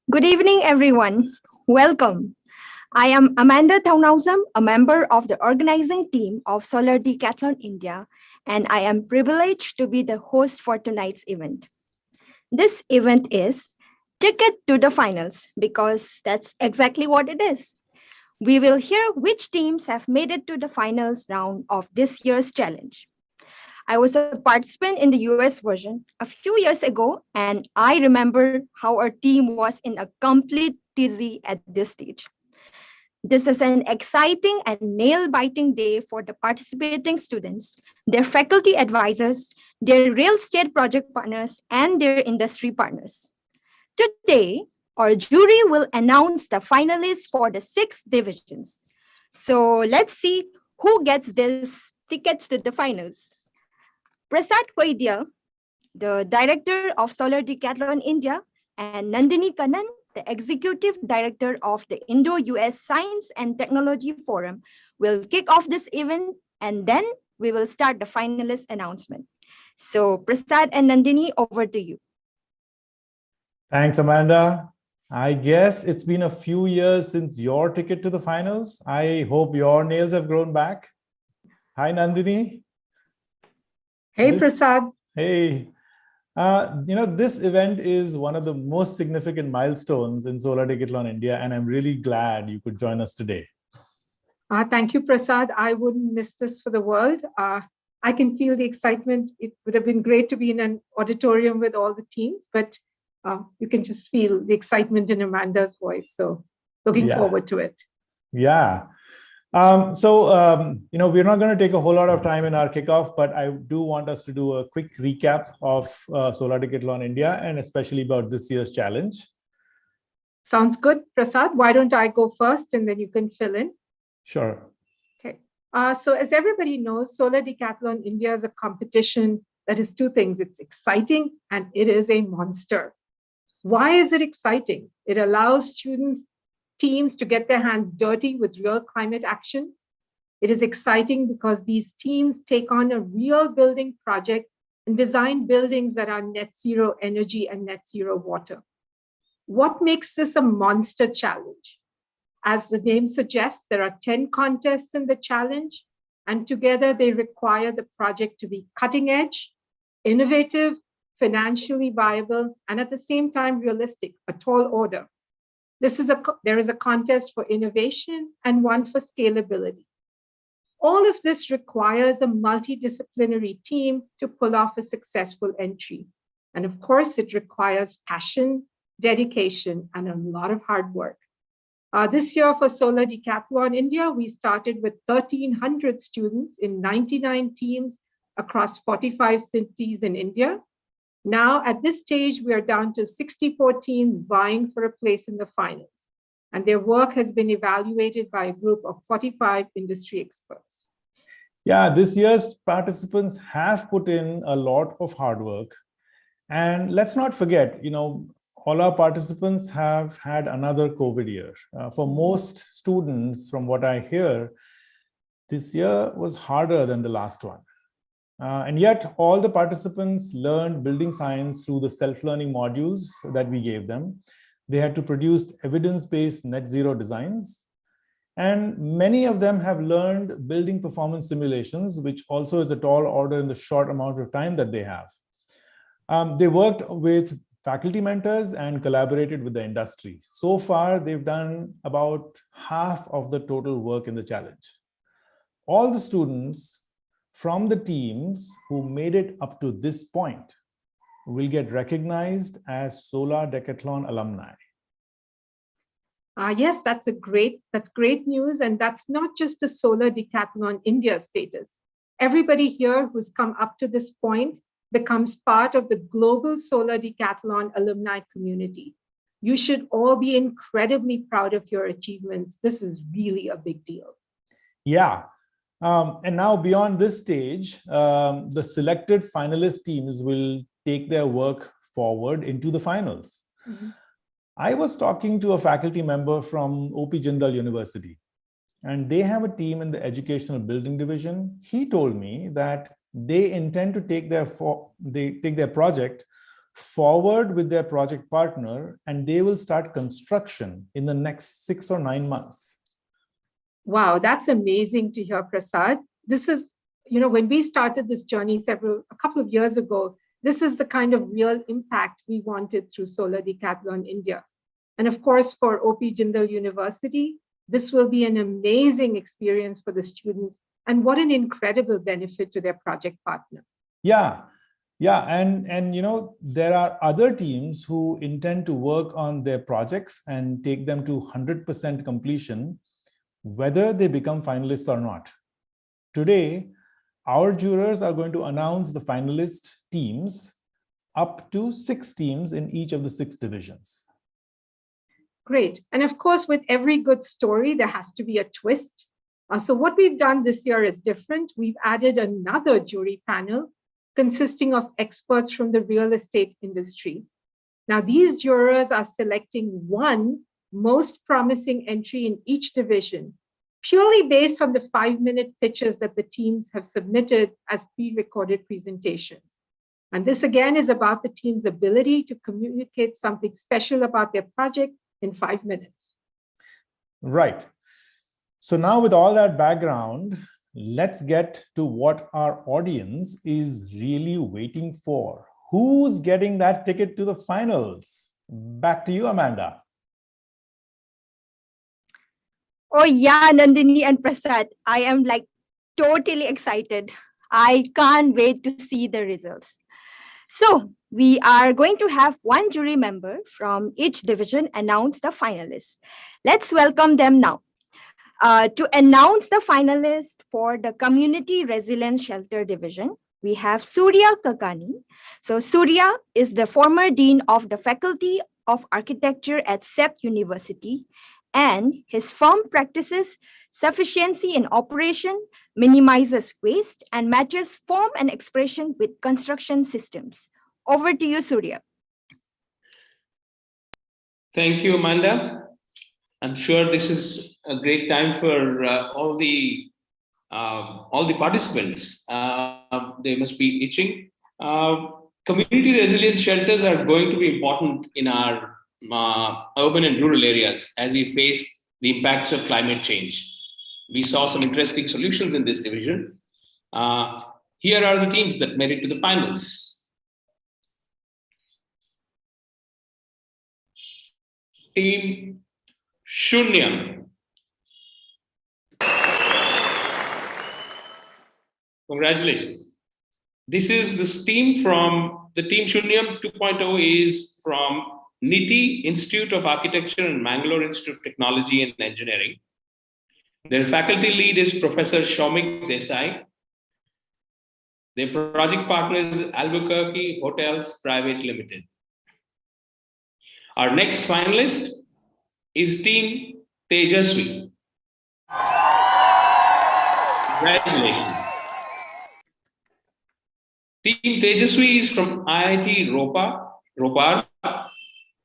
Good evening, everyone. Welcome. I am Amanda Thaunausam, a member of the organizing team of Solar Decathlon India, and I am privileged to be the host for tonight's event. This event is Ticket to the Finals because that's exactly what it is. We will hear which teams have made it to the finals round of this year's challenge. I was a participant in the US version a few years ago, and I remember how our team was in a complete tizzy at this stage. This is an exciting and nail biting day for the participating students, their faculty advisors, their real estate project partners, and their industry partners. Today, our jury will announce the finalists for the six divisions. So let's see who gets these tickets to the finals. Prasad Vaidya, the director of Solar Decathlon India, and Nandini Kannan, the executive director of the Indo-US Science and Technology Forum, will kick off this event, and then we will start the finalist announcement. So Prasad and Nandini, over to you. Thanks, Amanda. I guess it's been a few years since your ticket to the finals. I hope your nails have grown back. Hi, Nandini. Hey, Prasad. Hey. This event is one of the most significant milestones in Solar Decathlon India, and I'm really glad you could join us today. Thank you, Prasad. I wouldn't miss this for the world. I can feel the excitement. It would have been great to be in an auditorium with all the teams, but you can just feel the excitement in Amanda's voice. So looking forward to it. Yeah. We're not going to take a whole lot of time in our kickoff, but I do want us to do a quick recap of Solar Decathlon India and especially about this year's challenge. Sounds good, Prasad. Why don't I go first and then you can fill in? Sure. Okay. So as everybody knows, Solar Decathlon India is a competition that is two things. It's exciting and it is a monster. Why is it exciting? It allows teams to get their hands dirty with real climate action. It is exciting because these teams take on a real building project and design buildings that are net zero energy and net zero water. What makes this a monster challenge? As the name suggests, there are 10 contests in the challenge, and together they require the project to be cutting edge, innovative, financially viable, and at the same time realistic, a tall order. There is a contest for innovation and one for scalability. All of this requires a multidisciplinary team to pull off a successful entry. And of course, it requires passion, dedication, and a lot of hard work. This year for Solar Decathlon India, we started with 1,300 students in 99 teams across 45 cities in India. Now, at this stage, we are down to 64 teams vying for a place in the finals, and their work has been evaluated by a group of 45 industry experts. Yeah, this year's participants have put in a lot of hard work. And let's not forget, all our participants have had another COVID year. For most students, from what I hear, this year was harder than the last one. And yet all the participants learned building science through the self-learning modules that we gave them. They had to produce evidence-based net zero designs. And many of them have learned building performance simulations, which also is a tall order in the short amount of time that they have. They worked with faculty mentors and collaborated with the industry. So far, they've done about half of the total work in the challenge. All the students from the teams who made it up to this point will get recognized as Solar Decathlon alumni. Yes, that's great news. And that's not just the Solar Decathlon India status. Everybody here who's come up to this point becomes part of the global Solar Decathlon alumni community. You should all be incredibly proud of your achievements. This is really a big deal. Yeah. And now beyond this stage, the selected finalist teams will take their work forward into the finals. Mm-hmm. I was talking to a faculty member from OP Jindal University, and they have a team in the educational building division. He told me that they intend to take their project forward with their project partner, and they will start construction in the next 6 or 9 months. Wow, that's amazing to hear, Prasad. This is, when we started this journey a couple of years ago, this is the kind of real impact we wanted through Solar Decathlon India. And of course, for OP Jindal University, this will be an amazing experience for the students. And what an incredible benefit to their project partner. Yeah. And there are other teams who intend to work on their projects and take them to 100% completion, whether they become finalists or not. Today, our jurors are going to announce the finalist teams, up to 6 teams in each of the 6 divisions. Great. And of course, with every good story, there has to be a twist. So what we've done this year is different. We've added another jury panel consisting of experts from the real estate industry. Now, these jurors are selecting one most promising entry in each division, purely based on the 5-minute pitches that the teams have submitted as pre-recorded presentations. And this again is about the team's ability to communicate something special about their project in 5 minutes. Right. So now with all that background, let's get to what our audience is really waiting for. Who's getting that ticket to the finals? Back to you, Amanda. Oh yeah, Nandini and Prasad, I am totally excited. I can't wait to see the results. So we are going to have one jury member from each division announce the finalists. Let's welcome them now. To announce the finalists for the Community Resilience Shelter Division, we have Surya Kakani. So Surya is the former Dean of the Faculty of Architecture at CEP University, and his firm practices sufficiency in operation, minimizes waste, and matches form and expression with construction systems. Over to you, Surya. Thank you, Amanda. I'm sure this is a great time for all the participants. They must be itching. Community resilience shelters are going to be important in our urban and rural areas as we face the impacts of climate change. We saw some interesting solutions in this division. Here are the teams that made it to the finals. Team Shunyam. Congratulations. This is this team from the team Shunyam 2.0 is from NITI, Institute of Architecture and Mangalore Institute of Technology and Engineering. Their faculty lead is Professor Shaumik Desai. Their project partner is Albuquerque Hotels Private Limited. Our next finalist is Team Tejaswi. Congratulations. Team Tejaswi is from IIT Ropar,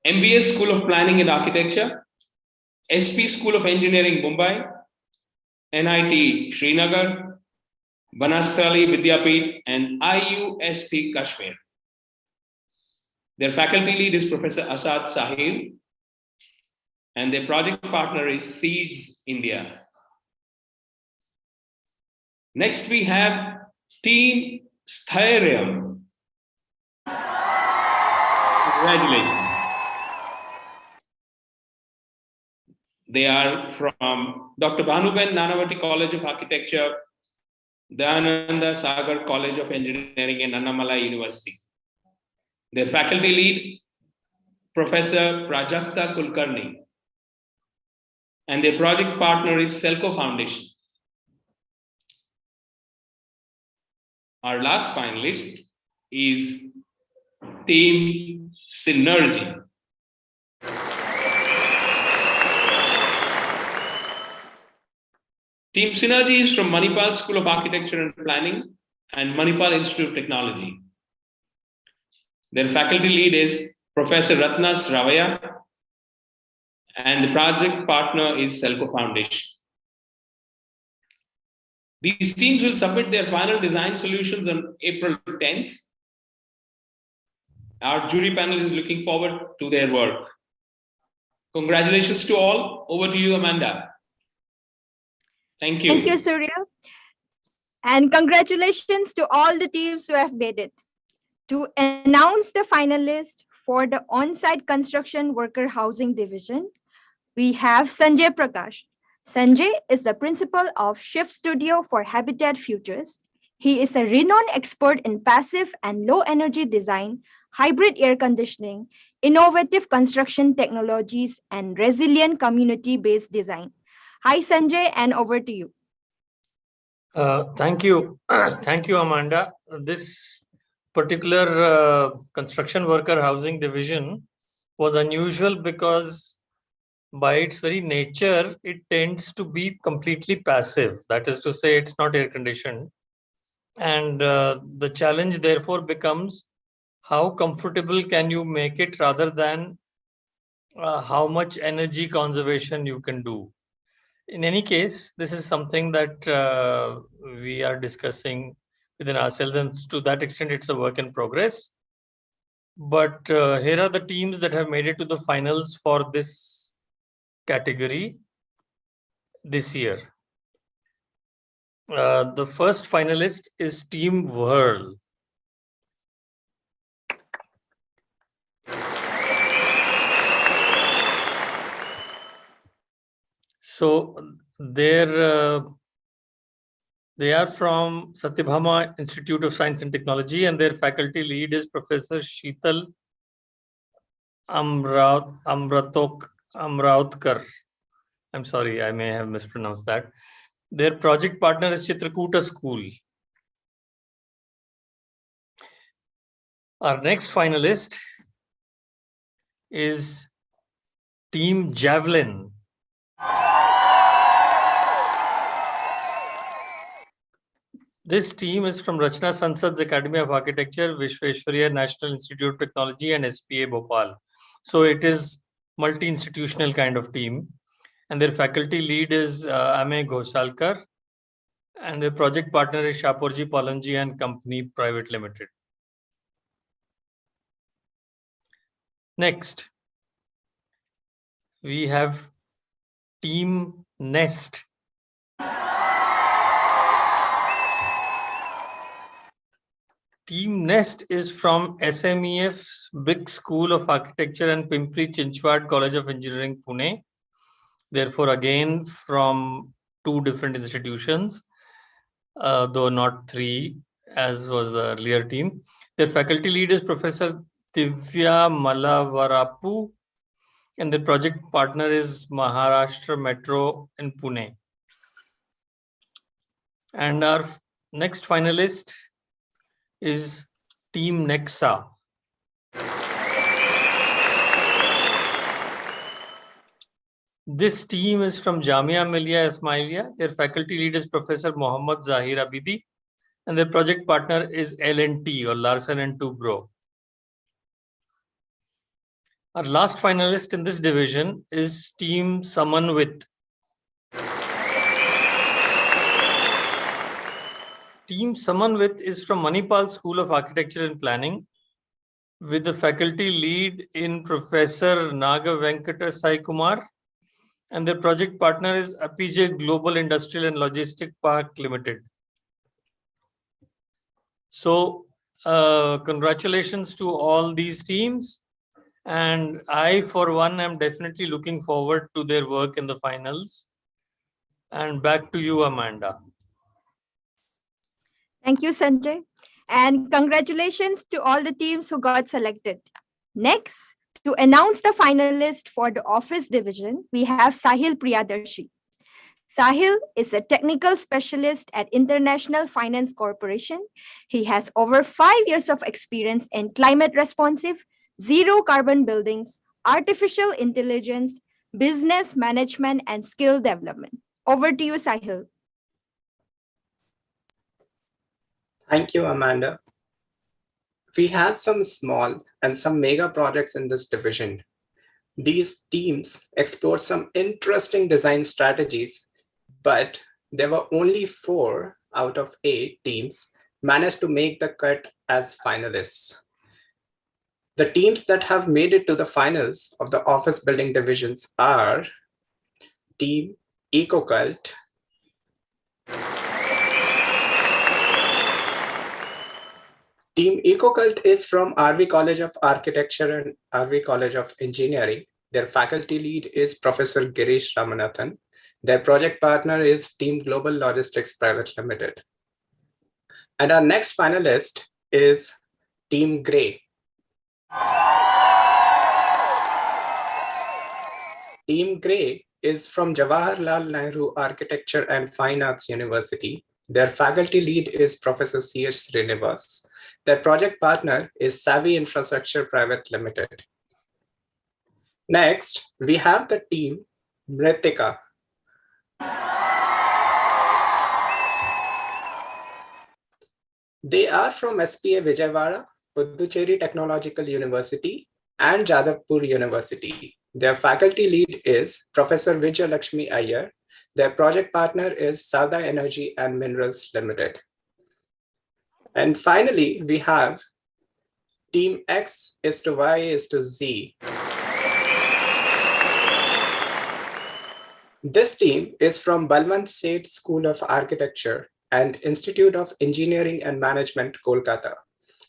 MBS School of Planning and Architecture, SP School of Engineering Mumbai, NIT Srinagar, Banasthali Vidyapeeth, and IUST Kashmir. Their faculty lead is Professor Asad Sahil, and their project partner is Seeds India. Next, we have Team Sthairiam. Congratulations. They are from Dr. Bhanuben Nanavati College of Architecture, Dayananda Sagar College of Engineering, and Annamalai University. Their faculty lead, Professor Prajakta Kulkarni, and their project partner is Selco Foundation. Our last finalist is Team Synergy. Team Synergy is from Manipal School of Architecture and Planning and Manipal Institute of Technology. Their faculty lead is Professor Ratnas Ravaya, and the project partner is Selco Foundation. These teams will submit their final design solutions on April 10th. Our jury panel is looking forward to their work. Congratulations to all. Over to you, Amanda. Thank you. Thank you, Surya. And congratulations to all the teams who have made it. To announce the finalists for the on-site construction worker housing division, we have Sanjay Prakash. Sanjay is the principal of Shift Studio for Habitat Futures. He is a renowned expert in passive and low energy design, hybrid air conditioning, innovative construction technologies, and resilient community-based design. Hi, Sanjay, and over to you. Thank you. Thank you, Amanda. This particular construction worker housing division was unusual because by its very nature, it tends to be completely passive. That is to say, it's not air conditioned. And the challenge therefore becomes how comfortable can you make it rather than how much energy conservation you can do. In any case, this is something that we are discussing within ourselves, and to that extent, it's a work in progress. But here are the teams that have made it to the finals for this category this year. The first finalist is Team Whirl. So they are from Satyabhama Institute of Science and Technology, and their faculty lead is Professor Sheetal Amratkar. I'm sorry, I may have mispronounced that. Their project partner is Chitrakuta School. Our next finalist is Team Javelin. This team is from Rachna Sansad's Academy of Architecture, Vishweshwarya National Institute of Technology, and SPA Bhopal. So it is multi-institutional kind of team. And their faculty lead is Ame Ghoshalkar. And their project partner is Shaporji Palanji and Company Private Limited. Next, we have Team Nest. Team Nest is from SMEF's Big School of Architecture and Pimpri Chinchwad College of Engineering, Pune. Therefore, again, from two different institutions, though not three, as was the earlier team. Their faculty lead is Professor Divya Malavarapu, and their project partner is Maharashtra Metro in Pune. And our next finalist is Team Nexa. This team is from Jamia Millia Ismailia. Their faculty lead is Professor Mohammad Zahir Abidi, and their project partner is L&T or Larsen and Toubro. Our last finalist in this division is Team Samanvit. Team Samanvit is from Manipal School of Architecture and Planning, with the faculty lead in Professor Naga Venkata Sai Kumar, and their project partner is APJ Global Industrial and Logistic Park Limited. So congratulations to all these teams. And I, for one, am definitely looking forward to their work in the finals. And back to you, Amanda. Thank you, Sanjay. And congratulations to all the teams who got selected. Next, to announce the finalist for the office division, we have Sahil Priyadarshi. Sahil is a technical specialist at International Finance Corporation. He has over 5 years of experience in climate responsive, zero carbon buildings, artificial intelligence, business management, and skill development. Over to you, Sahil. Thank you, Amanda. We had some small and some mega projects in this division. These teams explored some interesting design strategies, but there were only 4 out of 8 teams managed to make the cut as finalists. The teams that have made it to the finals of the office building divisions are Team EcoCult, Team EcoCult is from RV College of Architecture and RV College of Engineering. Their faculty lead is Professor Girish Ramanathan. Their project partner is Team Global Logistics Private Limited. And our next finalist is Team Grey. Team Grey is from Jawaharlal Nehru Architecture and Fine Arts University. Their faculty lead is Professor C.H. Srinivas. Their project partner is Savvy Infrastructure Private Limited. Next, we have the team Mritika. They are from SPA Vijayawada, Puducherry Technological University, and Jadavpur University. Their faculty lead is Professor Vijay Lakshmi Iyer. Their project partner is Sauda Energy and Minerals Limited. And finally, we have Team X is to Y is to Z. This team is from Balwant Seth School of Architecture and Institute of Engineering and Management, Kolkata.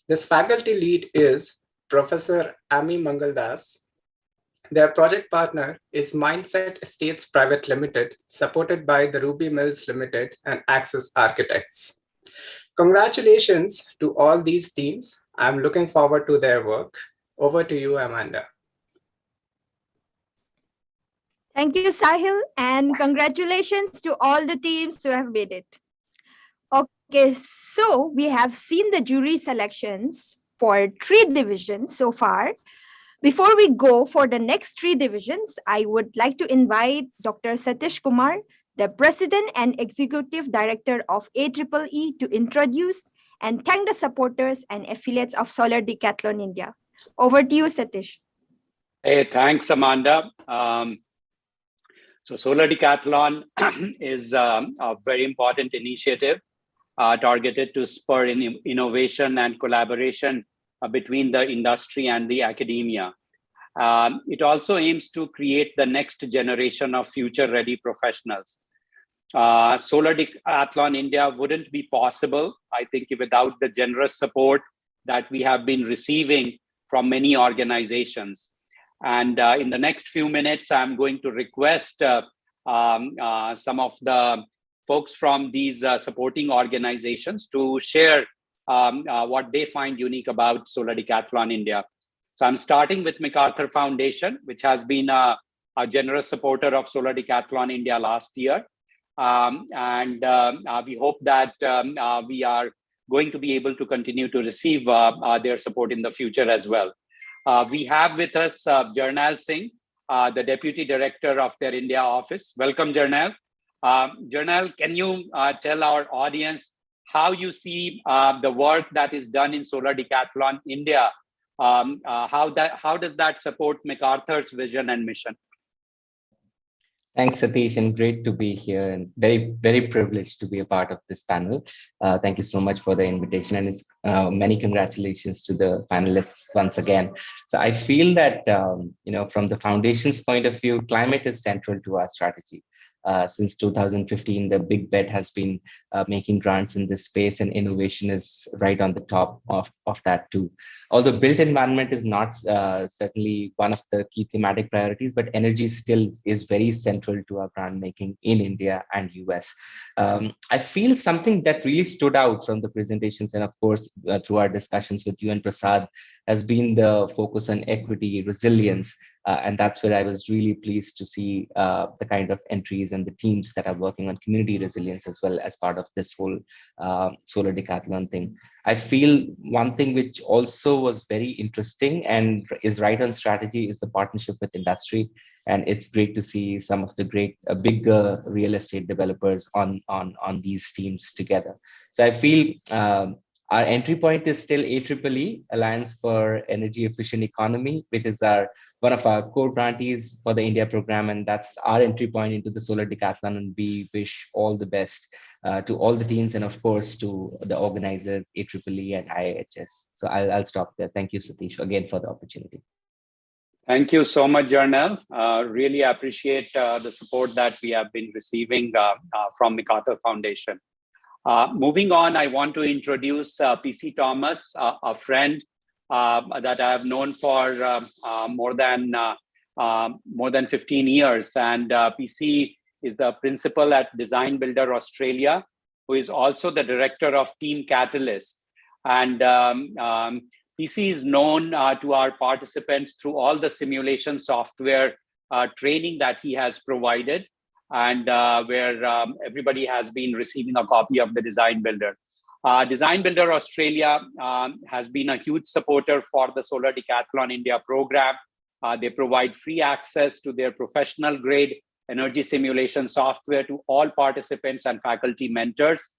This faculty lead is Professor Ami Mangaldas. Their project partner is Mindset Estates Private Limited, supported by the Ruby Mills Limited and Axis Architects. Congratulations to all these teams. I'm looking forward to their work. Over to you, Amanda. Thank you, Sahil, and congratulations to all the teams who have made it. Okay, so we have seen the jury selections for 3 divisions so far. Before we go for the next 3 divisions, I would like to invite Dr. Satish Kumar, the President and Executive Director of AEEE, to introduce and thank the supporters and affiliates of Solar Decathlon India. Over to you, Satish. Hey, thanks, Amanda. So Solar Decathlon is a very important initiative targeted to spur innovation and collaboration between the industry and the academia. It also aims to create the next generation of future-ready professionals. Solar Decathlon India wouldn't be possible, I think, without the generous support that we have been receiving from many organizations. And in the next few minutes, I'm going to request some of the folks from these supporting organizations to share what they find unique about Solar Decathlon India. So I'm starting with MacArthur Foundation, which has been a generous supporter of Solar Decathlon India last year. We hope that we are going to be able to continue to receive their support in the future as well. We have with us Jarnail Singh, the Deputy Director of their India office. Welcome, Jarnail. Jarnail, can you tell our audience how you see the work that is done in Solar Decathlon India? How does that support MacArthur's vision and mission? Thanks, Satish, and great to be here and very, very privileged to be a part of this panel. Thank you so much for the invitation, and it's many congratulations to the panelists once again. So I feel that, from the foundation's point of view, climate is central to our strategy. Since 2015, the big bet has been making grants in this space, and innovation is right on the top of that too. Although built environment is not certainly one of the key thematic priorities, but energy still is very central to our grant making in India and US. I feel something that really stood out from the presentations, and of course, through our discussions with you and Prasad, has been the focus on equity, resilience, and that's where I was really pleased to see the kind of entries and the teams that are working on community resilience as well as part of this whole Solar Decathlon thing. I feel one thing which also was very interesting and is right on strategy is the partnership with industry. And it's great to see some of the great big real estate developers on these teams together. So I feel our entry point is still AEEE, Alliance for Energy Efficient Economy, which is one of our core grantees for the India program. And that's our entry point into the solar decathlon. And we wish all the best to all the teams and of course to the organizers, AEEE and IIHS. So I'll stop there. Thank you, Satish, again for the opportunity. Thank you so much, Jarnel. Really appreciate the support that we have been receiving from MacArthur Foundation. Moving on, I want to introduce PC Thomas, a friend that I have known for more than 15 years. And PC is the principal at Design Builder Australia, who is also the director of Team Catalyst. And PC is known to our participants through all the simulation software training that he has provided, and where everybody has been receiving a copy of the Design Builder. Design Builder Australia has been a huge supporter for the Solar Decathlon India program. They provide free access to their professional grade energy simulation software to all participants and faculty mentors.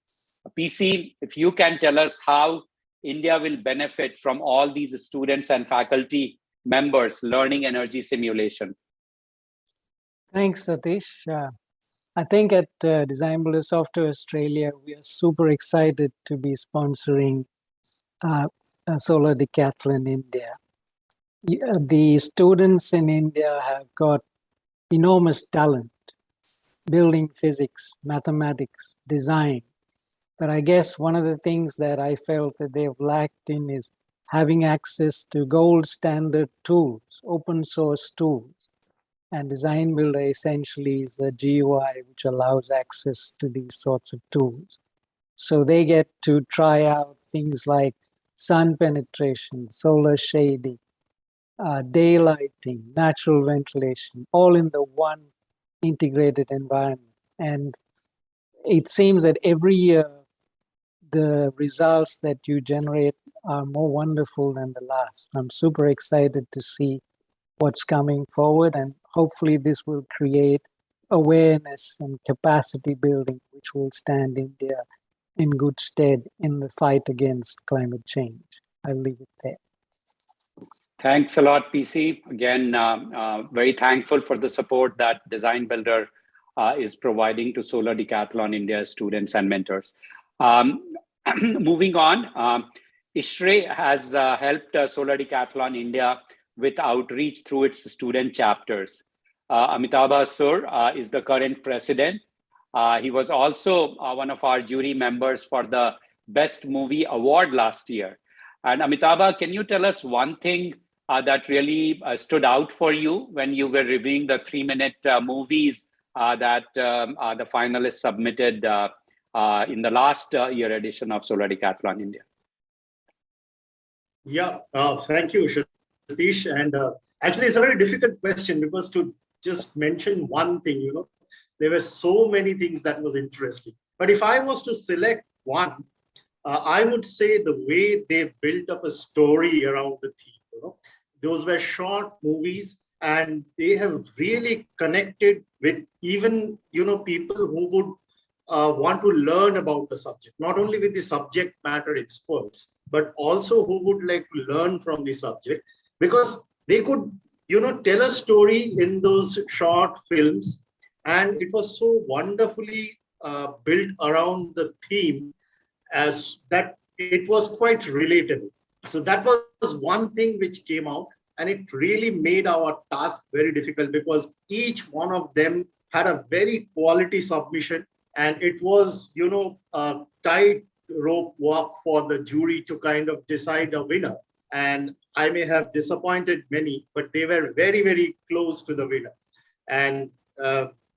PC, if you can tell us how India will benefit from all these students and faculty members learning energy simulation. Thanks, Satish. I think at Design Builder Software Australia, we are super excited to be sponsoring Solar Decathlon India. The students in India have got enormous talent, building physics, mathematics, design. But I guess one of the things that I felt that they've lacked in is having access to gold standard tools, open source tools. And Design Builder essentially is a GUI which allows access to these sorts of tools. So they get to try out things like sun penetration, solar shading, daylighting, natural ventilation, all in the one integrated environment. And it seems that every year, the results that you generate are more wonderful than the last. I'm super excited to see what's coming forward, and hopefully this will create awareness and capacity building, which will stand India in good stead in the fight against climate change. I'll leave it there. Thanks a lot, PC. Again, very thankful for the support that Design Builder is providing to Solar Decathlon India students and mentors. Moving on, ISHRE has helped Solar Decathlon India with outreach through its student chapters. Amitabh Sur is the current president. He was also one of our jury members for the Best Movie Award last year. And Amitabh, can you tell us one thing that really stood out for you when you were reviewing the 3-minute movies that the finalists submitted in the last year edition of Solar Decathlon India? Yeah, thank you, Satish. And actually, it's a very difficult question because to just mention one thing, there were so many things that was interesting. But if I was to select one, I would say the way they built up a story around the theme. Those were short movies, and they have really connected with even people who would want to learn about the subject, not only with the subject matter experts, but also who would like to learn from the subject, because they could, tell a story in those short films. And it was so wonderfully built around the theme as that it was quite relatable. So that was one thing which came out, and it really made our task very difficult because each one of them had a very quality submission. And it was, a tight rope walk for the jury to kind of decide a winner. And I may have disappointed many, but they were very, very close to the winner. And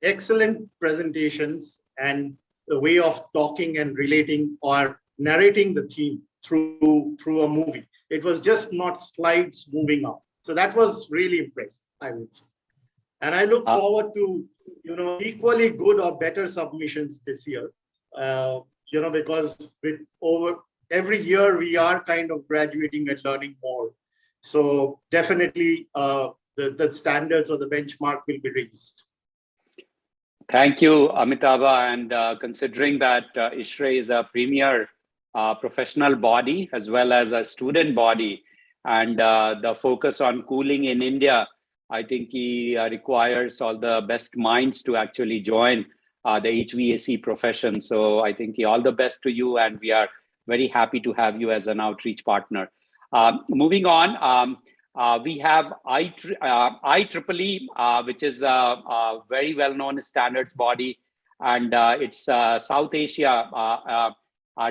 excellent presentations and the way of talking and relating or narrating the theme through a movie. It was just not slides moving up. So that was really impressive, I would say. And I look forward to equally good or better submissions this year, because with over every year we are kind of graduating and learning more. So definitely the standards or the benchmark will be raised. Thank you, Amitabh. And considering that ISHRE is a premier professional body as well as a student body. And the focus on cooling in India, I think he requires all the best minds to actually join the HVAC profession. So I think all the best to you, and we are very happy to have you as an outreach partner. Moving on, we have IEEE, which is a very well-known standards body, and it's South Asia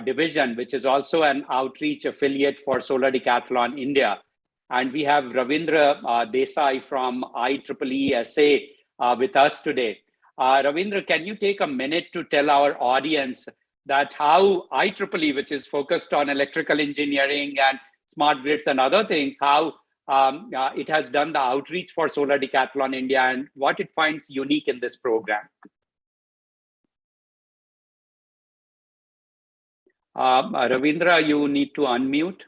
division, which is also an outreach affiliate for Solar Decathlon India. And we have Ravindra Desai from IEEE SA with us today. Ravindra, can you take a minute to tell our audience that how IEEE, which is focused on electrical engineering and smart grids and other things, how it has done the outreach for Solar Decathlon India and what it finds unique in this program? Ravindra, you need to unmute.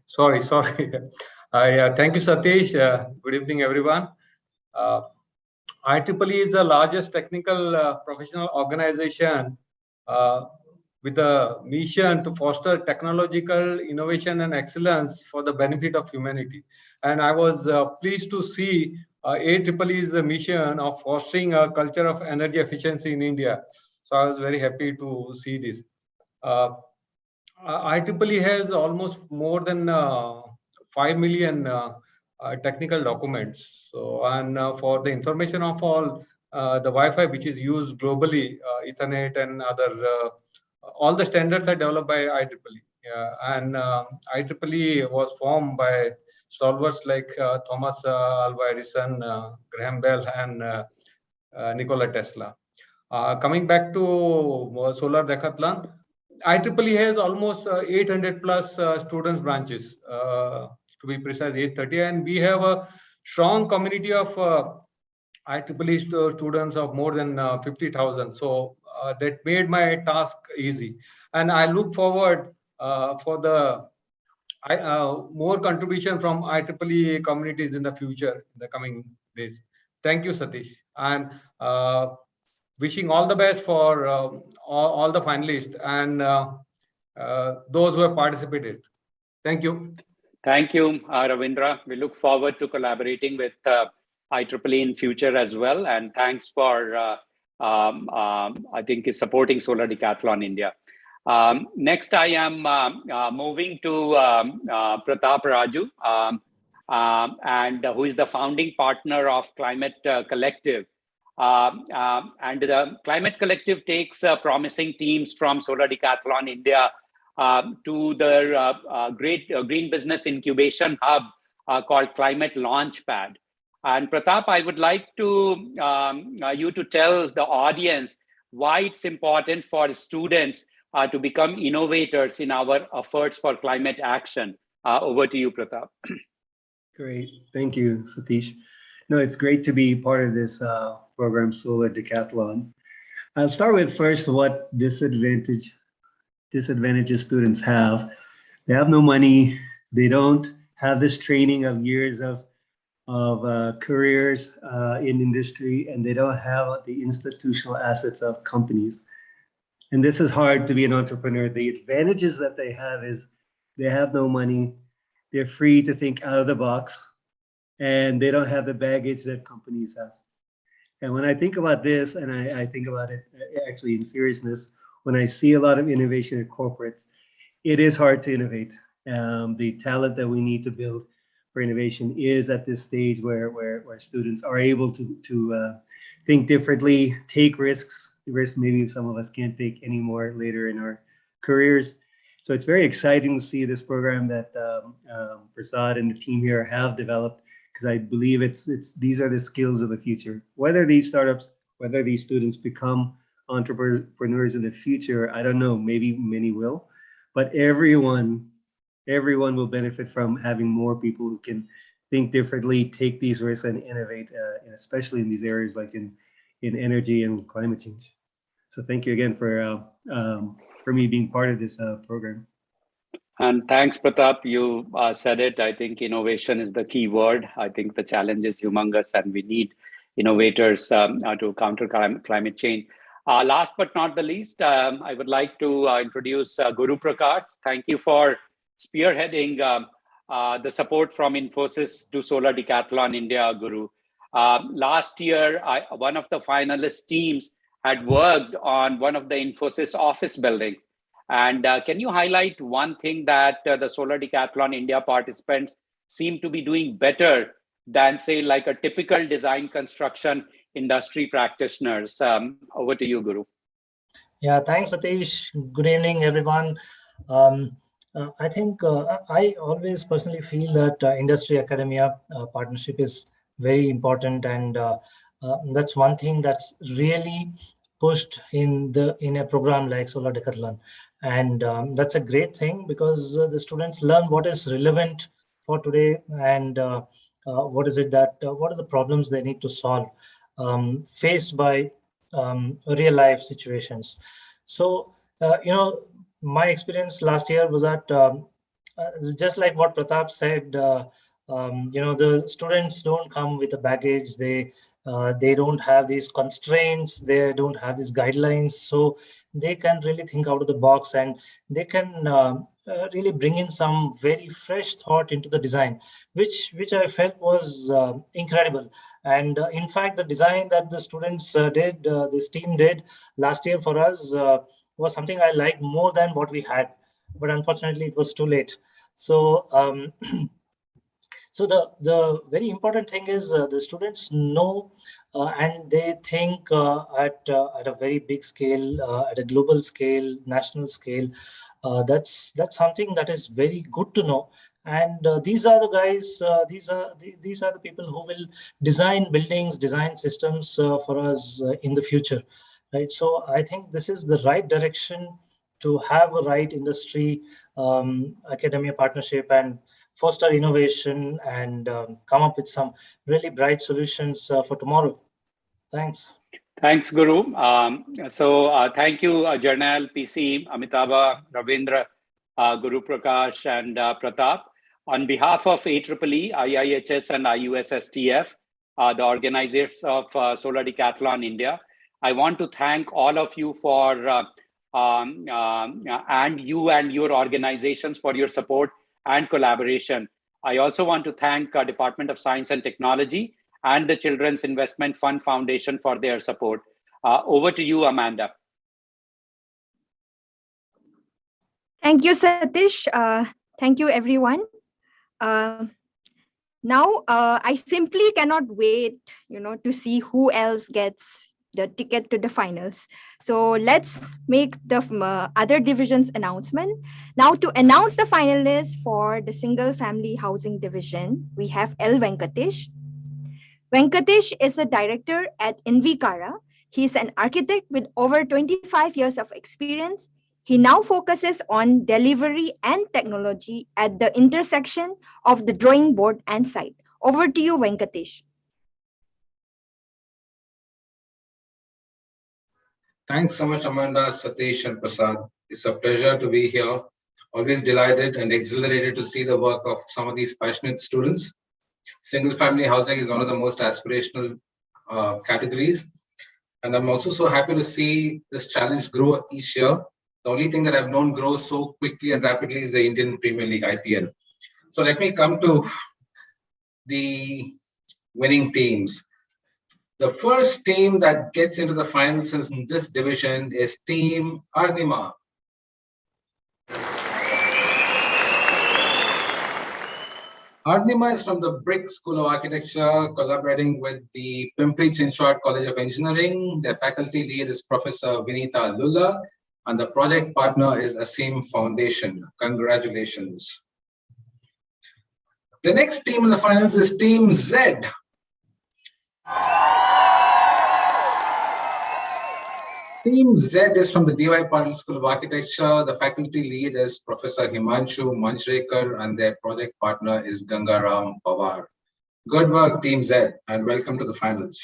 Sorry. Thank you, Satish. Good evening, everyone. IEEE is the largest technical professional organization with a mission to foster technological innovation and excellence for the benefit of humanity. And I was pleased to see IEEE's mission of fostering a culture of energy efficiency in India. So I was very happy to see this. IEEE has almost more than 5 million technical documents. So, and for the information of all the Wi-Fi which is used globally, Ethernet and other, all the standards are developed by IEEE. And IEEE was formed by stalwarts like Thomas Alva Edison, Graham Bell, and Nikola Tesla. Coming back to Solar Decathlon, IEEE has almost 800 plus students branches, to be precise, 830, and we have a strong community of IEEE students of more than 50,000. So that made my task easy, and I look forward for the more contribution from IEEE communities in the future, in the coming days. Thank you, Satish, and wishing all the best for all the finalists and those who have participated. Thank you. Thank you, Ravindra. We look forward to collaborating with IEEE in future as well. And thanks for, I think, supporting Solar Decathlon India. Next, I am moving to Pratap Raju, and who is the founding partner of Climate Collective. And the Climate Collective takes promising teams from Solar Decathlon India to their great green business incubation hub called Climate Launchpad. And Pratap, I would like to you to tell the audience why it's important for students to become innovators in our efforts for climate action. Over to you, Pratap. Great, thank you, Satish. No, it's great to be part of this program, Solar Decathlon. I'll start with first what disadvantages students have. They have no money. They don't have this training of years of careers in industry, and they don't have the institutional assets of companies. And this is hard to be an entrepreneur. The advantages that they have is they have no money. They're free to think out of the box, and they don't have the baggage that companies have. And when I think about this, and I think about it actually in seriousness, when I see a lot of innovation in corporates, it is hard to innovate. The talent that we need to build for innovation is at this stage where students are able to think differently, take risks maybe some of us can't take anymore later in our careers. So it's very exciting to see this program that Prasad and the team here have developed, because I believe these are the skills of the future. Whether these startups, whether these students become entrepreneurs in the future, I don't know, maybe many will, but everyone will benefit from having more people who can think differently, take these risks and innovate, especially in these areas like in energy and climate change. So thank you again for me being part of this program. And thanks, Pratap. You said it. I think innovation is the key word. I think the challenge is humongous, and we need innovators to counter climate change. Last but not the least, I would like to introduce Guru Prakash. Thank you for spearheading the support from Infosys to Solar Decathlon India, Guru. Last year, one of the finalist teams had worked on one of the Infosys office buildings. And can you highlight one thing that the Solar Decathlon India participants seem to be doing better than, say, like a typical design construction industry practitioners? Over to you, Guru. Yeah, thanks, Satish. Good evening, everyone. I think I always personally feel that industry academia partnership is very important, and that's one thing that's really pushed in a program like Solar Decathlon, and that's a great thing because the students learn what is relevant for today and what is it that what are the problems they need to solve faced by real life situations. So my experience last year was that just like what Pratap said, the students don't come with a baggage. They don't have these constraints. They don't have these guidelines. So they can really think out of the box, and they can really bring in some very fresh thought into the design, which I felt was incredible. And in fact, the design that the students did, this team did last year for us was something I liked more than what we had. But unfortunately, it was too late. So, so the very important thing is the students know and they think at a very big scale, at a global scale, national scale. That's something that is very good to know. And these are the guys. These are the people who will design buildings, design systems for us in the future, right? So I think this is the right direction to have a right industry academia partnership and foster innovation and come up with some really bright solutions for tomorrow. Thanks. Thanks, Guru. Thank you, Jarnail, PC, Amitabha, Ravindra, Guru Prakash, and Pratap. On behalf of AEEE, IIHS, and IUSSTF, the organizers of Solar Decathlon India, I want to thank all of you for and you and your organizations for your support and collaboration. I also want to thank Department of Science and Technology and the Children's Investment Fund Foundation for their support. Over to you, Amanda. Thank you, Satish. Thank you, everyone. Now, I simply cannot wait, to see who else gets the ticket to the finals. So let's make the other divisions announcement. Now, to announce the finalists for the single family housing division, we have L. Venkatesh. Venkatesh is a director at Invikara. He's an architect with over 25 years of experience. He now focuses on delivery and technology at the intersection of the drawing board and site. Over to you, Venkatesh. Thanks so much, Amanda, Satish, and Prasad. It's a pleasure to be here. Always delighted and exhilarated to see the work of some of these passionate students. Single-family housing is one of the most aspirational categories. And I'm also so happy to see this challenge grow each year. The only thing that I've known grow so quickly and rapidly is the Indian Premier League, IPL. So let me come to the winning teams. The first team that gets into the finals in this division is Team Arnima. Arnima is from the Brick School of Architecture, collaborating with the Pimpri-Chinchwad College of Engineering. Their faculty lead is Professor Vinita Lulla, and the project partner is Asim Foundation. Congratulations. The next team in the finals is Team Z. Team Z is from the D.Y. Patil School of Architecture. The faculty lead is Professor Himanshu Manjrekar, and their project partner is Gangaram Pawar. Good work, Team Z, and welcome to the finals.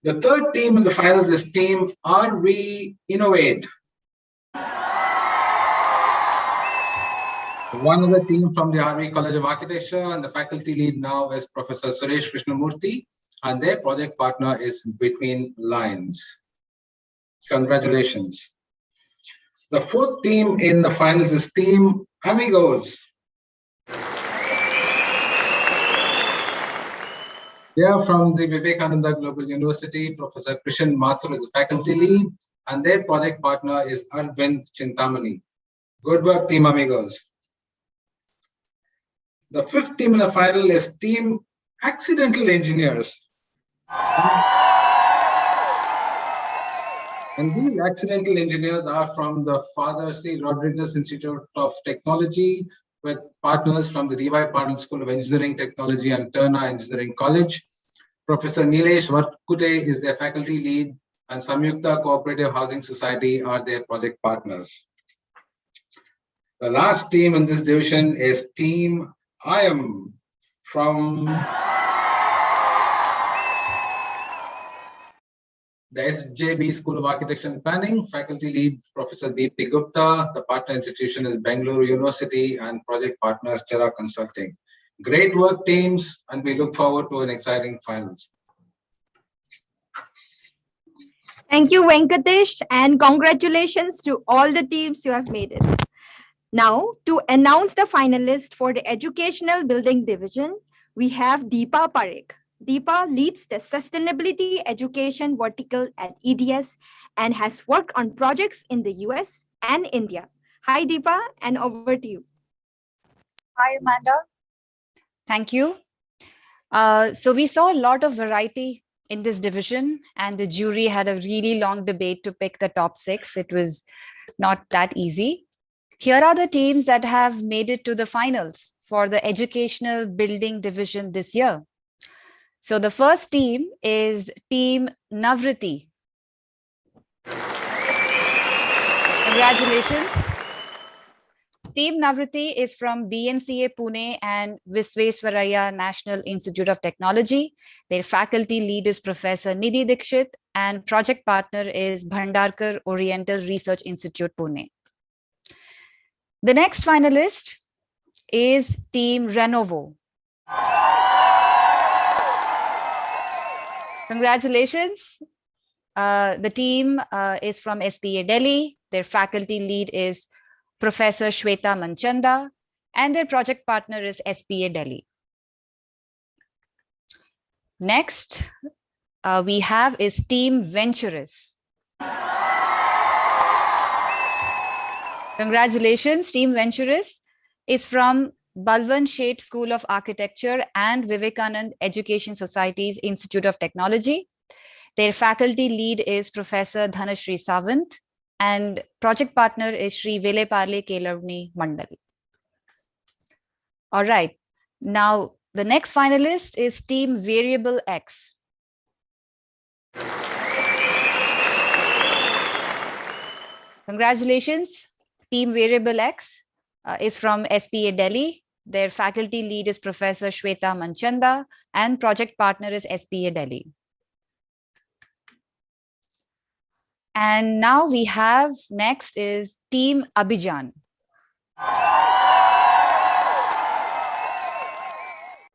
The third team in the finals is Team RV Innovate. One other team from the RV College of Architecture, and the faculty lead now is Professor Suresh Krishnamurthy, and their project partner is Between Lines. Congratulations. The fourth team in the finals is Team Amigos. They are from the Vivekananda Global University. Professor Krishan Mathur is the faculty lead, and their project partner is Arvind Chintamani. Good work, Team Amigos. The fifth team in the final is Team Accidental Engineers. And these accidental engineers are from the Father C. Rodriguez Institute of Technology, with partners from the Levi Patil School of Engineering Technology and Turner Engineering College. Professor Nilesh Varkute is their faculty lead, and Samyukta Cooperative Housing Society are their project partners. The last team in this division is Team IAM from the SJB School of Architecture and Planning. Faculty lead Professor Deepti Gupta. The partner institution is Bangalore University, and project partners Terra Consulting. Great work, teams, and we look forward to an exciting finals. Thank you, Venkatesh, and congratulations to all the teams who have made it. Now, to announce the finalists for the Educational Building Division, we have Deepa Parekh. Deepa leads the Sustainability Education vertical at EDS and has worked on projects in the US and India. Hi, Deepa, and over to you. Hi, Amanda. Thank you. So we saw a lot of variety in this division, and the jury had a really long debate to pick the top 6. It was not that easy. Here are the teams that have made it to the finals for the Educational Building Division this year. So the first team is Team Navriti. Congratulations. Team Navriti is from BNCA Pune and Visvesvaraya National Institute of Technology. Their faculty lead is Professor Nidhi Dikshit, and project partner is Bhandarkar Oriental Research Institute, Pune. The next finalist is Team Renovo. Congratulations. The team is from SPA Delhi. Their faculty lead is Professor Shweta Manchanda, and their project partner is SPA Delhi. Next, we have is Team Venturous. Congratulations, Team Venturous is from Balwan Sheth School of Architecture and Vivekanand Education Society's Institute of Technology. Their faculty lead is Professor Dhanashri Sawant, and project partner is Shri Vele Parle Kelavni Mandal. All right, now the next finalist is Team Variable X. Congratulations, Team Variable X is from SPA Delhi. Their faculty lead is Professor Shweta Manchanda, and project partner is SPA Delhi. And now we have next is Team Abhijan.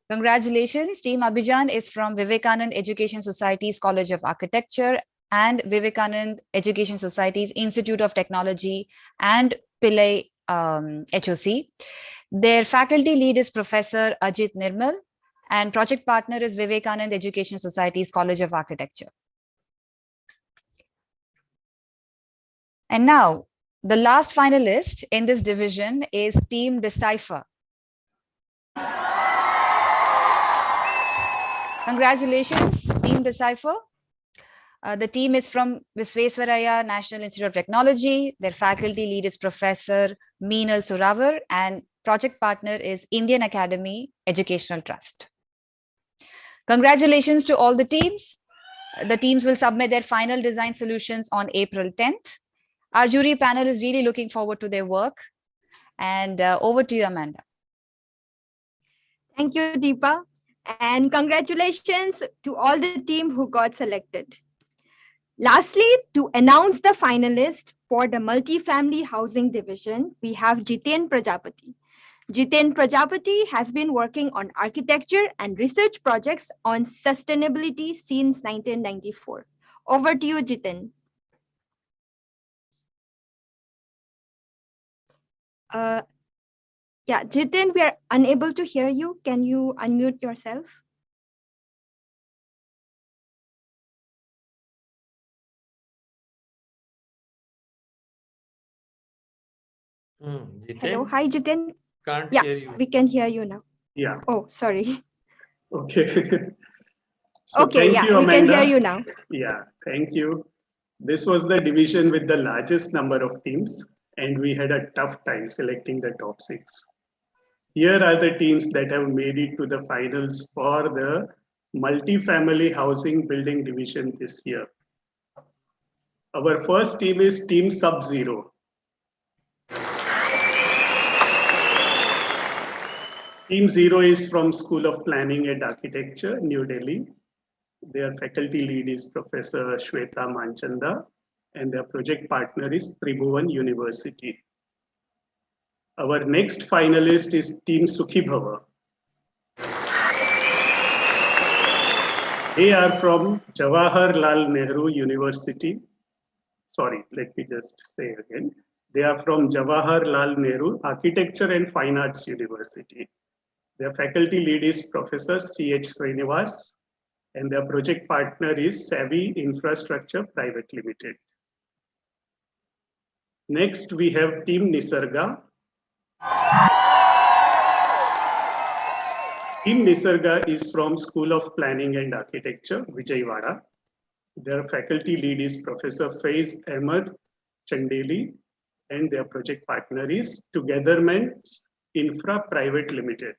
Congratulations, Team Abhijan is from Vivekanand Education Society's College of Architecture and Vivekanand Education Society's Institute of Technology and Pillai HOC. Their faculty lead is Professor Ajit Nirmal, and project partner is Vivekanand Education Society's College of Architecture. And now, the last finalist in this division is Team Decipher. Congratulations, Team Decipher. The team is from Visvesvaraya National Institute of Technology. Their faculty lead is Professor Meenal Suravar, and project partner is Indian Academy Educational Trust. Congratulations to all the teams. The teams will submit their final design solutions on April 10th. Our jury panel is really looking forward to their work. And over to you, Amanda. Thank you, Deepa. And congratulations to all the team who got selected. Lastly, to announce the finalist for the multifamily housing division, we have Jiten Prajapati. Jiten Prajapati has been working on architecture and research projects on sustainability since 1994. Over to you, Jiten. Yeah, Jiten, we are unable to hear you. Can you unmute yourself? Hello, hi Jiten. Can't Yeah, hear you. we can hear you now. Yeah. Oh, sorry. Okay. So Okay, thank yeah, you, we can Amanda. hear you now. Yeah, thank you. This was the division with the largest number of teams, and we had a tough time selecting the top 6. Here are the teams that have made it to the finals for the multifamily housing building division this year. Our first team is Team Sub-Zero. Team Zero is from School of Planning and Architecture, New Delhi. Their faculty lead is Professor Shweta Manchanda, and their project partner is Tribhuvan University. Our next finalist is Team Sukhi Bhava. They are from Jawaharlal Nehru University. Sorry, let me just say again. They are from Jawaharlal Nehru Architecture and Fine Arts University. Their faculty lead is Professor C.H. Srinivas, and their project partner is Savvy Infrastructure Private Limited. Next, we have Team Nisarga. Team Nisarga is from School of Planning and Architecture, Vijayawada. Their faculty lead is Professor Faiz Ahmed Chandeli, and their project partner is Togetherments Infra Private Limited.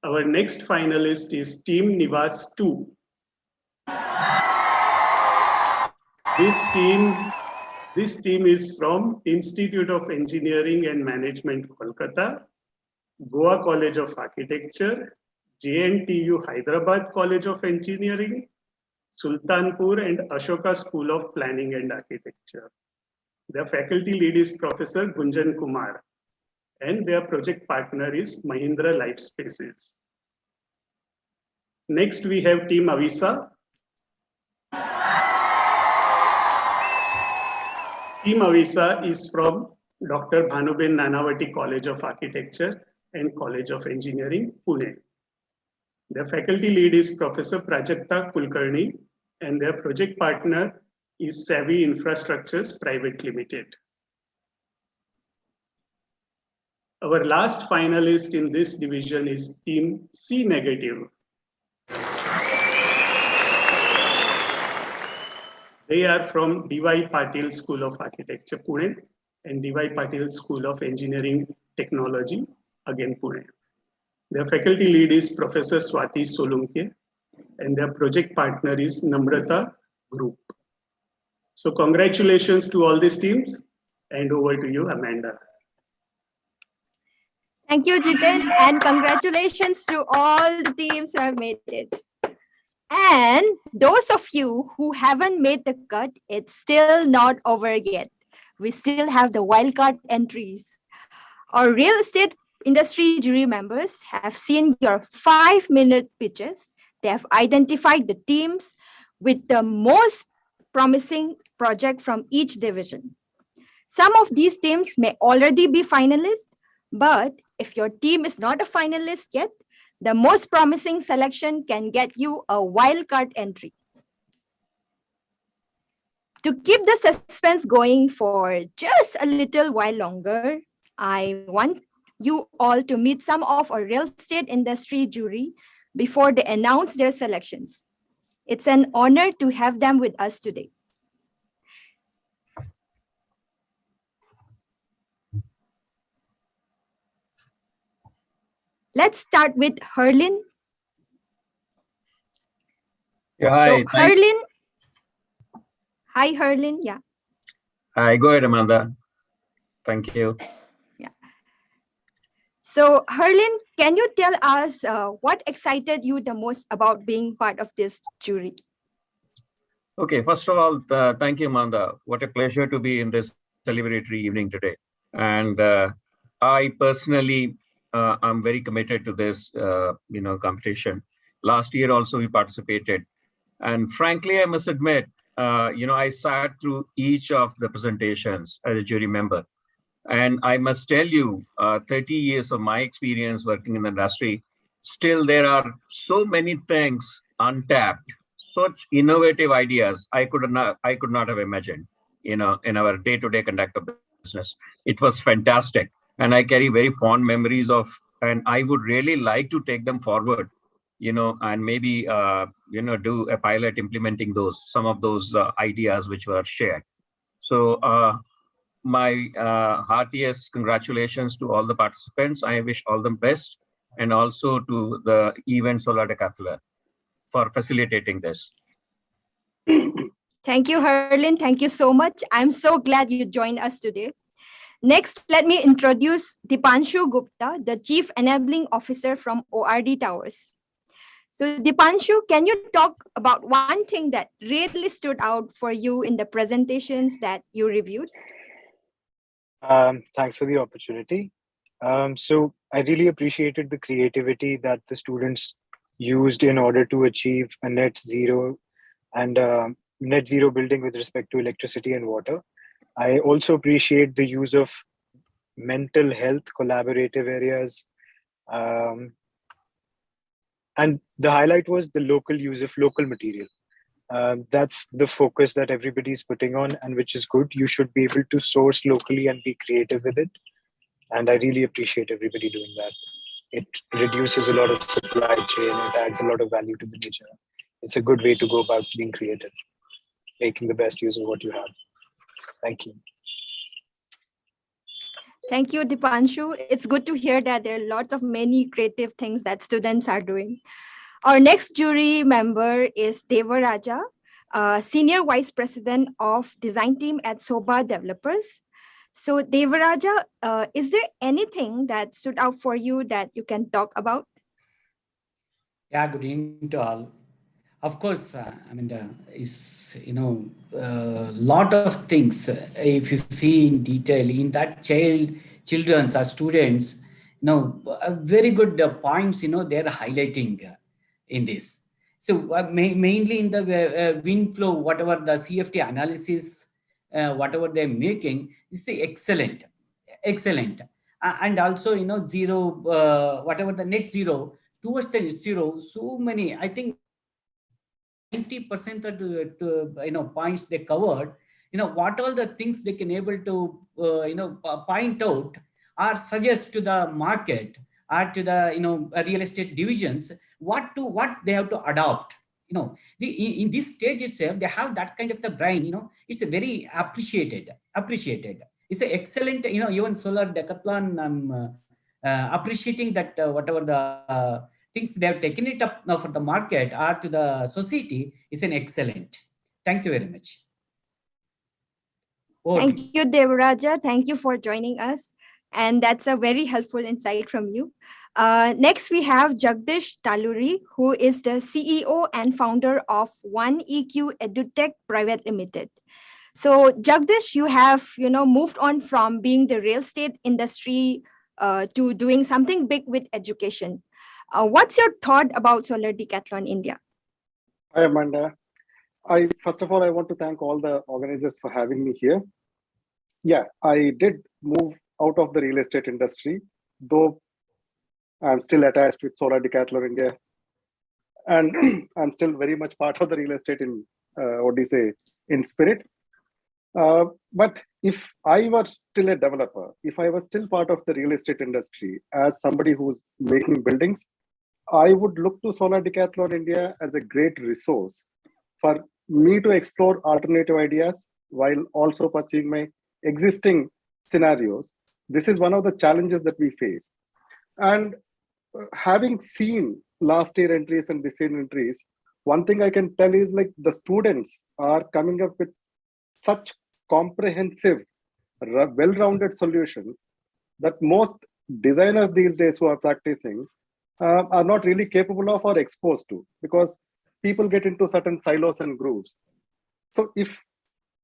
Our next finalist is Team Nivas 2. This team is from Institute of Engineering and Management, Kolkata, Goa College of Architecture, JNTU Hyderabad College of Engineering, Sultanpur and Ashoka School of Planning and Architecture. Their faculty lead is Professor Gunjan Kumar, and their project partner is Mahindra Life Spaces. Next, we have Team Avisa. Team Avisa is from Dr. Bhanuben Nanavati College of Architecture and College of Engineering, Pune. Their faculty lead is Professor Prajakta Kulkarni, and their project partner is Savvy Infrastructures Private Limited. Our last finalist in this division is Team C Negative. They are from D.Y. Patil School of Architecture, Pune, and D.Y. Patil School of Engineering Technology, again Pune. Their faculty lead is Professor Swati Solunke, and their project partner is Namrata Group. So congratulations to all these teams, and over to you, Amanda. Thank you, Jiten, and congratulations to all the teams who have made it. And those of you who haven't made the cut, it's still not over yet. We still have the wildcard entries. Our real estate industry jury members have seen your 5-minute pitches. They have identified the teams with the most promising project from each division. Some of these teams may already be finalists, but if your team is not a finalist yet, the most promising selection can get you a wildcard entry. To keep the suspense going for just a little while longer, I want you all to meet some of our real estate industry jury before they announce their selections. It's an honor to have them with us today. Let's start with Herlin. Yeah, hi. So Herlin, hi Herlin, yeah. Hi, go ahead, Amanda. Thank you. Yeah. So Herlin, can you tell us what excited you the most about being part of this jury? Okay, first of all, thank you, Amanda. What a pleasure to be in this celebratory evening today. And I personally, I'm very committed to this, competition. Last year also we participated. And frankly, I must admit, I sat through each of the presentations as a jury member. And I must tell you, 30 years of my experience working in the industry, still there are so many things untapped, such innovative ideas I could not have imagined, in our day-to-day conduct of business. It was fantastic. And I carry very fond memories of, and I would really like to take them forward, and maybe, do a pilot implementing some of those ideas which were shared. So, my heartiest congratulations to all the participants. I wish all the best, and also to the event Solar Decathlon for facilitating this. Thank you, Herlin. Thank you so much. I'm so glad you joined us today. Next, let me introduce Dipanshu Gupta, the Chief Enabling Officer from ORD Towers. So Dipanshu, can you talk about one thing that really stood out for you in the presentations that you reviewed? Thanks for the opportunity. So I really appreciated the creativity that the students used in order to achieve a net zero and net zero building with respect to electricity and water. I also appreciate the use of mental health collaborative areas. And the highlight was the local use of local material. That's the focus that everybody's putting on, and which is good. You should be able to source locally and be creative with it. And I really appreciate everybody doing that. It reduces a lot of supply chain. It adds a lot of value to the nature. It's a good way to go about being creative, making the best use of what you have. Thank you. Thank you, Dipanshu. It's good to hear that there are lots of many creative things that students are doing. Our next jury member is Devaraja, Senior Vice President of Design Team at Soba Developers. So Devaraja, is there anything that stood out for you that you can talk about? Yeah, good evening to all. Of course, is lot of things. If you see in detail in that children's or students, very good points. They're highlighting in this. So mainly in the wind flow, whatever the CFT analysis, whatever they're making, is excellent, excellent. And also, zero, whatever the net zero towards the net zero. So many, I think 90% of the points they covered, what all the things they can able to point out or suggest to the market or to the real estate divisions what they have to adopt. In this stage itself, they have that kind of the brain. It's a very appreciated. It's an excellent. Even Solar Decathlon, I'm appreciating that whatever the things they have taken it up now for the market or to the society is an excellent. Thank you very much. Thank you, Devaraja. Thank you for joining us. And that's a very helpful insight from you. Next, we have Jagdish Taluri, who is the CEO and founder of 1EQ EduTech Private Limited. So Jagdish, you have moved on from being the real estate industry to doing something big with education. What's your thought about Solar Decathlon India? Hi, Amanda. First of all, I want to thank all the organizers for having me here. Yeah, I did move out of the real estate industry, though I'm still attached with Solar Decathlon India. And I'm still very much part of the real estate in spirit. But if I was still a developer, if I was still part of the real estate industry as somebody who's making buildings, I would look to Solar Decathlon India as a great resource for me to explore alternative ideas while also pursuing my existing scenarios. This is one of the challenges that we face. And having seen last year entries and this year entries, one thing I can tell is like the students are coming up with such comprehensive, well-rounded solutions that most designers these days who are practicing are not really capable of or exposed to, because people get into certain silos and grooves. So if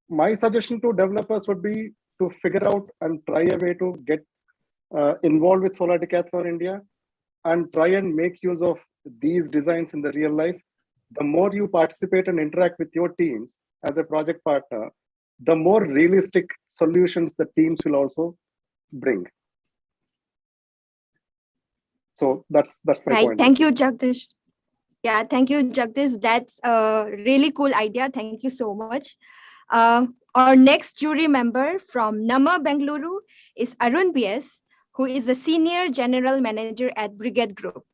my suggestion to developers would be to figure out and try a way to get involved with Solar Decathlon India and try and make use of these designs in the real life. The more you participate and interact with your teams as a project partner, the more realistic solutions the teams will also bring. So that's my Right. point. Thank you, Jagdish. Yeah, thank you, Jagdish. That's a really cool idea. Thank you so much. Our next jury member from Nama Bengaluru is Arun BS, who is the Senior General Manager at Brigade Group.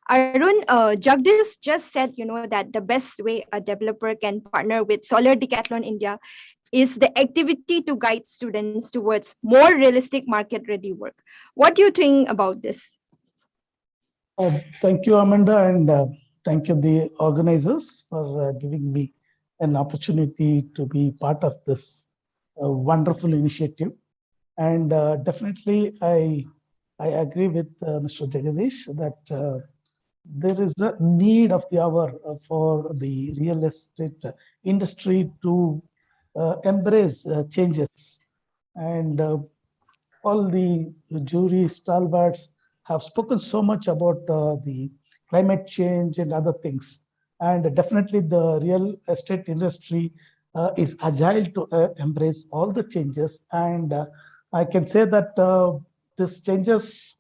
Arun, Jagdish just said, that the best way a developer can partner with Solar Decathlon India is the activity to guide students towards more realistic market-ready work. What do you think about this? Thank you, Amanda, and thank you, the organizers, for giving me an opportunity to be part of this wonderful initiative. And definitely, I agree with Mr. Jagadish that there is a need of the hour for the real estate industry to embrace changes. And all the jury stalwarts have spoken so much about the climate change and other things. And definitely the real estate industry is agile to embrace all the changes. And I can say that these changes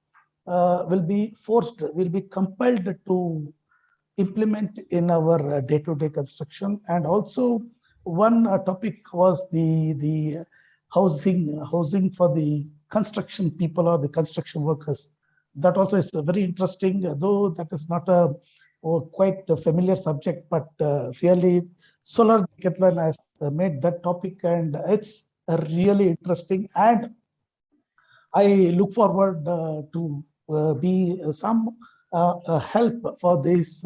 will be forced, will be compelled to implement in our day-to-day construction. And also one topic was the housing for the construction people or the construction workers. That also is very interesting, though that is not a quite a familiar subject, but really Solar Decathlon has made that topic, and it's really interesting. And I look forward to be some help for these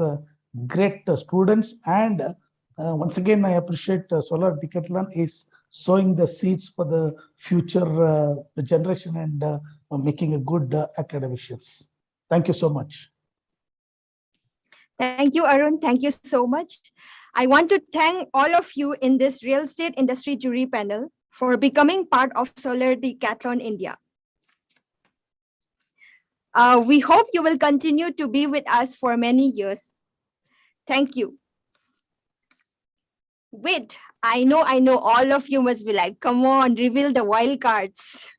great students. And once again, I appreciate Solar Decathlon is sowing the seeds for the future generation and making a good academicians. Thank you so much. Thank you, Arun. Thank you so much. I want to thank all of you in this real estate industry jury panel for becoming part of Solar Decathlon India. We hope you will continue to be with us for many years. Thank you. Wait, I know all of you must be like, come on, reveal the wild cards.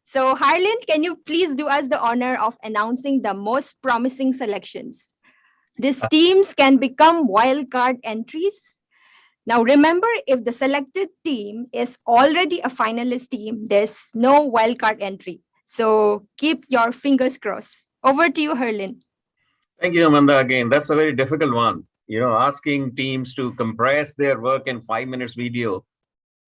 So Harlan, can you please do us the honor of announcing the most promising selections? These teams can become wildcard entries. Now remember, if the selected team is already a finalist team, there's no wildcard entry. So keep your fingers crossed. Over to you, Harlan. Thank you, Amanda. Again, that's a very difficult one. Asking teams to compress their work in 5 minutes video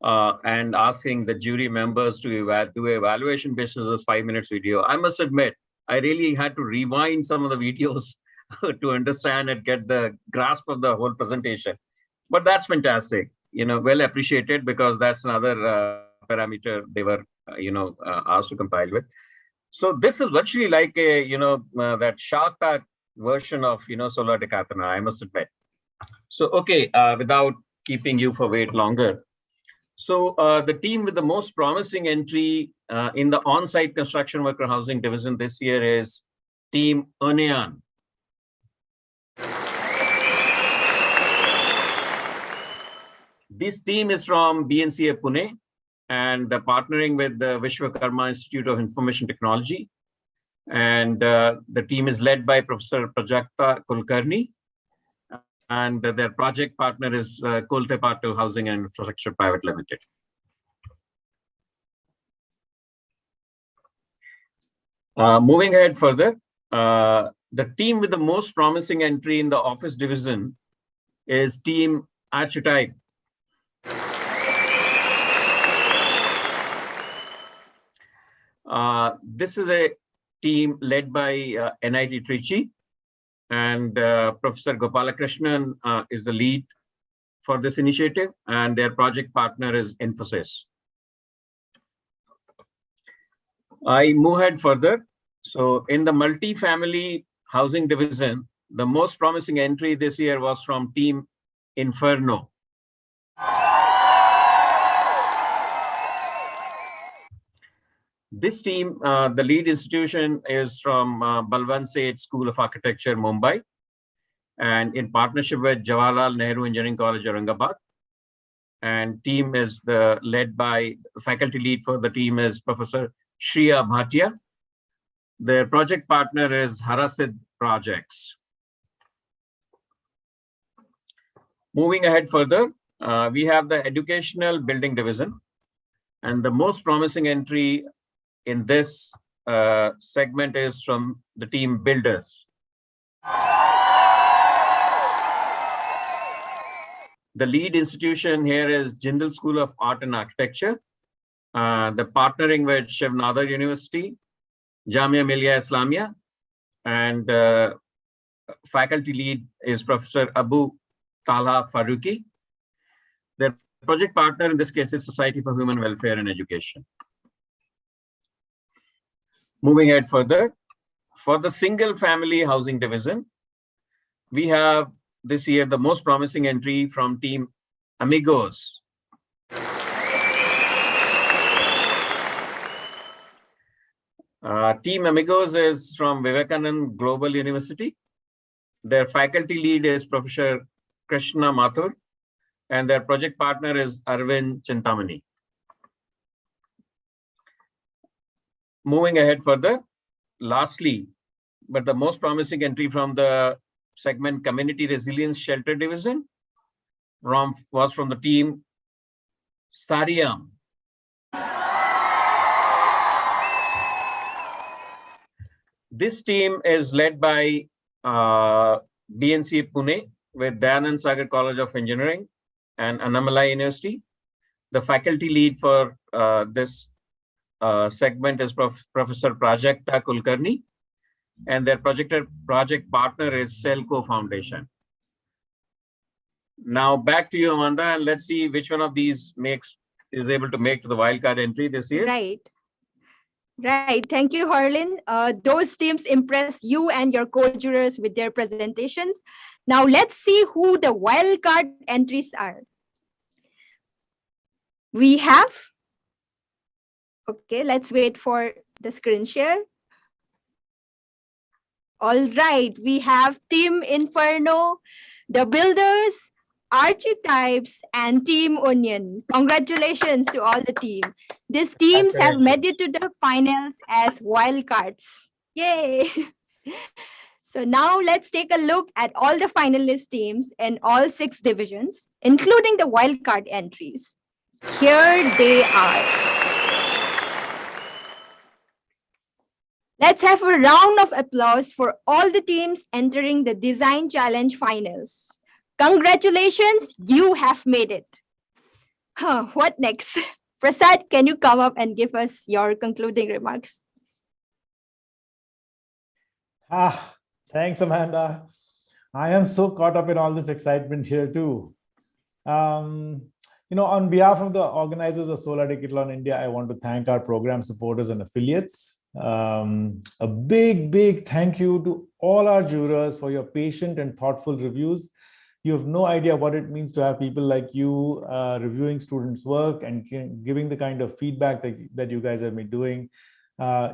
and asking the jury members to do evaluation based on those 5 minutes video. I must admit, I really had to rewind some of the videos to understand and get the grasp of the whole presentation. But that's fantastic, well appreciated, because that's another parameter they were, asked to compile with. So this is virtually like a, that Shark Tank version of, Solar Decathlon, I must admit. So, okay, without keeping you for wait longer. So the team with the most promising entry in the on-site construction worker housing division this year is Team Unayan. This team is from BNCA Pune and partnering with the Vishwakarma Institute of Information Technology. And the team is led by Professor Prajakta Kulkarni. And their project partner is Kolte Patil Housing and Infrastructure Private Limited. Moving ahead further, the team with the most promising entry in the office division is Team Achutai. This is a team led by NIT Trichy, and Professor Gopalakrishnan is the lead for this initiative, and their project partner is Infosys. I move ahead further. So in the multi-family housing division, the most promising entry this year was from Team Inferno. This team, the lead institution is from Balwant Seth School of Architecture, Mumbai, and in partnership with Jawaharlal Nehru Engineering College, Aurangabad. And team is led by, faculty lead for the team is Professor Shriya Bhatia. Their project partner is Harasid Projects. Moving ahead further, we have the Educational Building Division. And the most promising entry in this segment is from the team Builders. The lead institution here is Jindal School of Art and Architecture. The partnering with Shiv Nadar University, Jamia Millia Islamia, and faculty lead is Professor Abu Talha Faruqi. Their project partner in this case is Society for Human Welfare and Education. Moving ahead further, for the single family housing division, we have this year the most promising entry from team Amigos. Team Amigos is from Vivekanand Global University. Their faculty lead is Professor Krishna Mathur, and their project partner is Arvind Chintamani. Moving ahead further, lastly, but the most promising entry from the segment Community Resilience Shelter Division was from the team Stariam. This team is led by BNC Pune with Dayanand Sagar College of Engineering and Annamalai University. The faculty lead for this segment is Professor Prajakta Kulkarni, and their project partner is Selco Foundation. Now back to you, Amanda, and let's see which one of these is able to make to the wildcard entry this year. Right. Thank you, Harlan. Those teams impress you and your co-jurors with their presentations. Now let's see who the wildcard entries are. We have, okay, let's wait for the screen share. All right, we have Team Inferno, the Builders, Archetypes, and Team Onion. Congratulations to all the team. These teams have made it to the finals as wildcards. Yay! So now let's take a look at all the finalist teams in all 6 divisions, including the wildcard entries. Here they are. Let's have a round of applause for all the teams entering the Design Challenge finals. Congratulations, you have made it. What next? Prasad, can you come up and give us your concluding remarks? Thanks, Amanda. I am so caught up in all this excitement here too. On behalf of the organizers of Solar Decathlon India, I want to thank our program supporters and affiliates. A big thank you to all our jurors for your patient and thoughtful reviews. You have no idea what it means to have people like you reviewing students' work and giving the kind of feedback that you guys have been doing.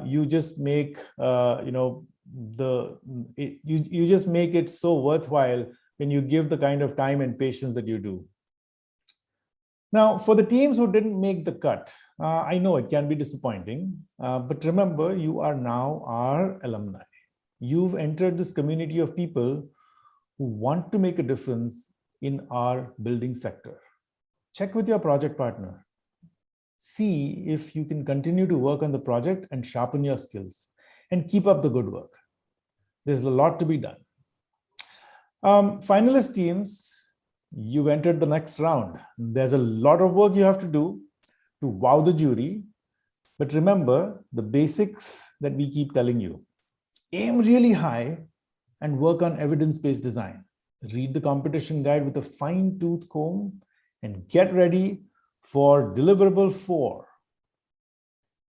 You just make you just make it so worthwhile when you give the kind of time and patience that you do. Now, for the teams who didn't make the cut, I know it can be disappointing, but remember, you are now our alumni. You've entered this community of people who want to make a difference in our building sector. Check with your project partner. See if you can continue to work on the project and sharpen your skills and keep up the good work. There's a lot to be done. Finalist teams, you've entered the next round. There's a lot of work you have to do to wow the jury. But remember the basics that we keep telling you. Aim really high and work on evidence-based design. Read the competition guide with a fine-tooth comb and get ready for deliverable 4.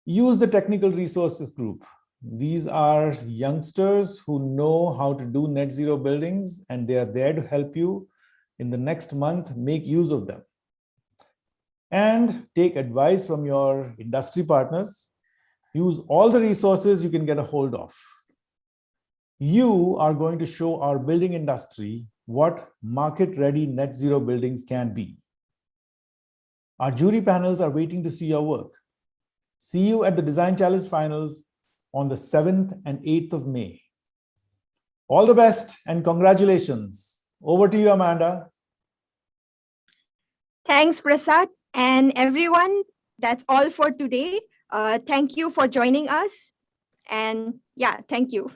Use the technical resources group. These are youngsters who know how to do net zero buildings, and they are there to help you in the next month. Make use of them. And take advice from your industry partners. Use all the resources you can get a hold of. You are going to show our building industry what market-ready net zero buildings can be. Our jury panels are waiting to see your work. See you at the Design Challenge Finals on the 7th and 8th of May. All the best and congratulations. Over to you, Amanda. Thanks, Prasad. And everyone, that's all for today. Thank you for joining us. And yeah, thank you.